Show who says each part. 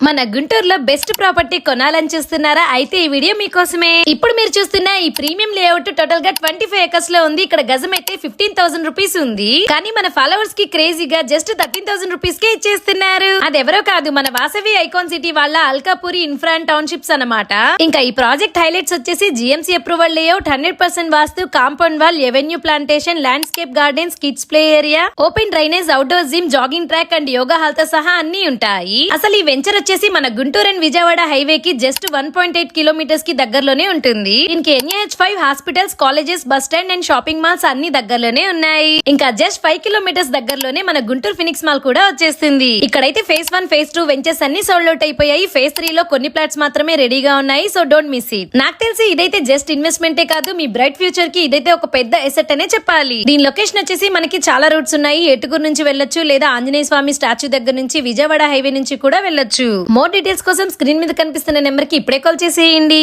Speaker 1: మన గుంటూరులో best property కొనాలని చూస్తున్నారా? అయితే ఈ వీడియో మీకోసమే. ఇప్పుడు మీరు చూస్తున్న ఈ ప్రీమియం లేఅవుట్ టోటల్ గా 25 ఏకర్స్ లో ఉంది. ఇక్కడ గజం అయితే 15,000 రూపీస్ ఉంది. కానీ మన ఫాలోవర్స్ కి క్రేజీగా జస్ట్ 13,000 రూపీస్ కే ఇచ్చేస్తున్నారు. అదెవరో కాదు, మన వాసవి ఐకాన్ సిటీ వాళ్ళ అల్కాపురి ఇన్ఫ్రా టౌన్షిప్స్ అన్నమాట. ఇంకా ఈ ప్రాజెక్ట్ హైలైట్స్ వచ్చేసి GMC approval layout, 100% vastu, compound wall, avenue plantation, landscape gardens, kids play area, open drainage, outdoor gym, jogging track and yoga hall తో సహా అన్ని ఉంటాయి. అసలు ఈ వెంచర్ వచ్చేసి మన గుంటూరు అండ్ విజయవాడ హైవే కి జస్ట్ 1.8 కిలోమీటర్స్ కి దగ్గరలోనే ఉంటుంది. దీనికి NH5 hospitals, colleges, bus stand and shopping malls అన్ని దగ్గరలోనే ఉన్నాయి. ఇంకా జస్ట్ 5 కిలోమీటర్స్ దగ్గరలోనే మన గుంటూరు ఫినిక్స్ మాల్ కూడా వచ్చేస్తుంది. ఇక్కడైతే ఫేజ్ 1, ఫేజ్ 2 వెంచర్స్ అన్ని సోల్డ్ అవుట్ అయిపోయాయి. ఫేజ్ 3 లో కొన్ని ప్లాట్స్ మాత్రమే రెడీగా ఉన్నాయి. So don't miss it. నాకు తెలిసి ఇదైతే జస్ట్ ఇన్వెస్ట్మెంటే కాదు, మీ బ్రైట్ ఫ్యూచర్ కి ఇదైతే ఒక పెద్ద ఎసెట్ అనే చెప్పాలి. దీని లొకేషన్ వచ్చేసి మనకి చాలా రూట్స్ ఉన్నాయి. ఏటుగురు నుంచి వెళ్ళొచ్చు, లేదా ఆంజనేయ స్వామి స్టాచ్యూ దగ్గర నుంచి విజయవాడ హైవే నుంచి కూడా వెళ్ళొచ్చు. మోర్ డీటెయిల్స్ కోసం స్క్రీన్ మీద కనిపిస్తున్న నెంబర్ కి ఇప్పుడే కాల్ చేసేయండి.